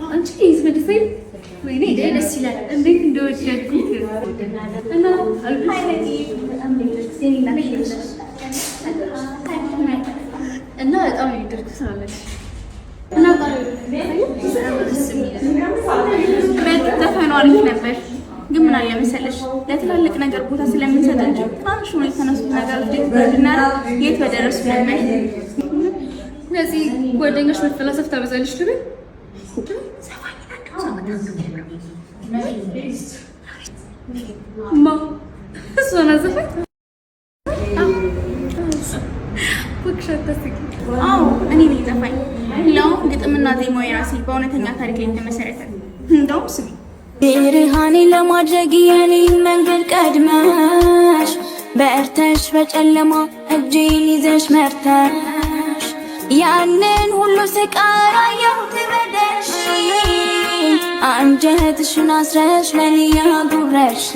አንቺ ይስመድሰይ ወይኔ ደስ ይላል እንዴት እንደወደድኩት እና አልፋይነቲ እና በጣም ይደርኩ ሳለሽ እና ዘፈኑ አሪፍ ነበር ግን ምን አለ መሰለሽ ለትላልቅ ነገር ቦታ ስለምንሰጥ እንጂ ትናንሽ ነው የተነሱት ነገሮች ድንገትና የት በደረሱ ነበር ስለዚህ ጓደኞች መፈላሰፍ ታበዛለሽ ልበል ማ እሷን አዘፈት አዎ እኔ ነኝ ዘፋኝ ለው ግጥምና ዜማው የራሴ በእውነተኛ ታሪክ ላይ የተመሰረተ እንደውም ስሚ ብርሃኔ ለማድረግ የኔ መንገድ ቀድመሽ በእርተሽ በጨለማ እጄን ይዘሽ መርተሽ ያንን ሁሉ ስቃይ አየሁት በደሽ አንጀትሽን አስረሽ ለኔ ያጉረሽ